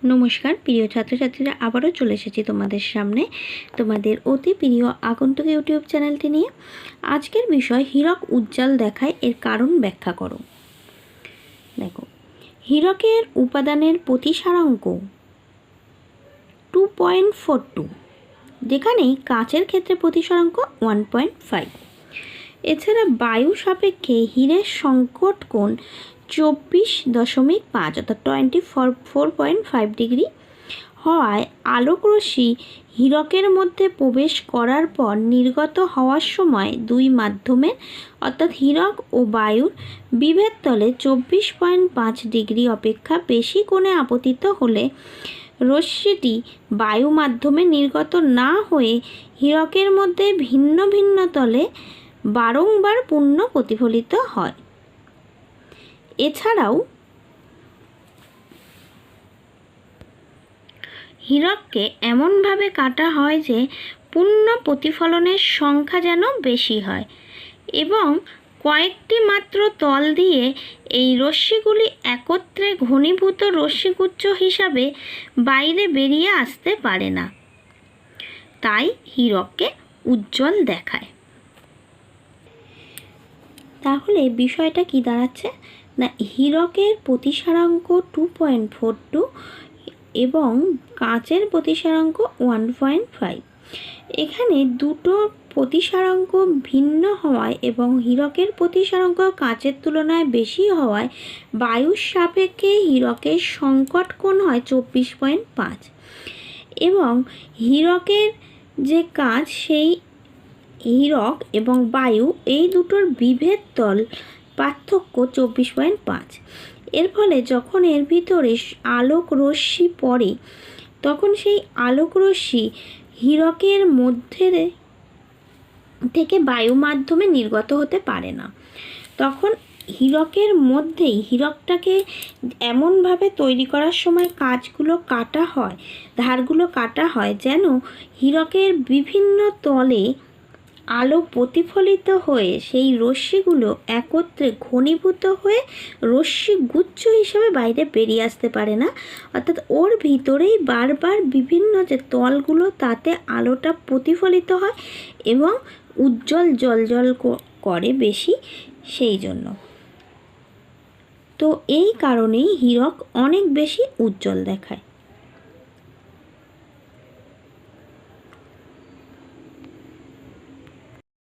নমস্কার প্রিয় ছাত্রছাত্রীরা, আবারও চলে এসেছি তোমাদের সামনে তোমাদের অতি প্রিয় আগন্তুক ইউটিউব চ্যানেলটি নিয়ে। আজকের বিষয় হীরক উজ্জ্বল দেখায়, এর কারণ ব্যাখ্যা করো। দেখো, হীরকের উপাদানের প্রতিসারাঙ্ক 2.42, যেখানে কাচের ক্ষেত্রে প্রতিসারাঙ্ক 1.5। এছাড়া বায়ু সাপেক্ষে হীরের সংকট কোণ 24.5 অর্থাৎ 4.5 ডিগ্রি হওয়ায় আলোকরশ্মি হীরকের মধ্যে প্রবেশ করার পর নির্গত হওয়ার সময় দুই মাধ্যমের অর্থাৎ হীরক ও বায়ুর বিভেদ তলে 24.5 ডিগ্রি অপেক্ষা বেশি কোণে আপতিত হলে রশ্মিটি বায়ু মাধ্যমে নির্গত না হয়ে হীরকের মধ্যে ভিন্ন ভিন্ন তলে বারংবার পুনঃ প্রতিফলিত হয়। এছাড়াও হীরককে এমনভাবে কাটা হয় যে পুনঃ প্রতিফলনের সংখ্যা যেন বেশি হয় এবং কয়েকটি মাত্র তল দিয়ে এই রশ্মিগুলি একত্রে ঘনীভূত রশ্মিগুচ্ছ হিসাবে বাইরে বেরিয়ে আসতে পারে না, তাই হীরককে উজ্জ্বল দেখায়। তাহলে বিষয়টা কি দাঁড়াচ্ছে না, হীরকের প্রতিসারাঙ্ক 2.42 এবং কাচের প্রতিসারাঙ্ক 1.5। এখানে দুটো প্রতিসারাঙ্ক ভিন্ন হওয়ায় এবং হীরকের প্রতিসারাঙ্ক কাচের তুলনায় বেশি হওয়ায় বায়ুর সাপেক্ষে হীরকের সংকট কোণ হয় 24.5 এবং হীরকের যে কাচ, সেই হীরক এবং বায়ু এই দুটোর বিভেদ তল পার্থক্য 24.5। এর ফলে যখন এর ভিতরে আলোক রশ্মি পড়ে তখন সেই আলোক রশ্মি হীরকের মধ্যে থেকে বায়ু মাধ্যমে নির্গত হতে পারে না। তখন হীরকের মধ্যেই হীরকটাকে এমনভাবে তৈরি করার সময় কাচগুলো কাটা হয়, ধারগুলো কাটা হয় যেন হীরকের বিভিন্ন তলে আলো প্রতিফলিত হয়ে সেই রশ্মিগুলো একত্রে ঘনীভূত হয়ে রশ্মিগুচ্ছ হিসেবে বাইরে বেরিয়ে আসতে পারে না, অর্থাৎ ওর ভিতরেই বারবার বিভিন্ন যে তলগুলো তাতে আলোটা প্রতিফলিত হয় এবং উজ্জ্বল জ্বলজ্বল করে বেশি, সেই জন্য। তো এই কারণেই হীরক অনেক বেশি উজ্জ্বল দেখায়।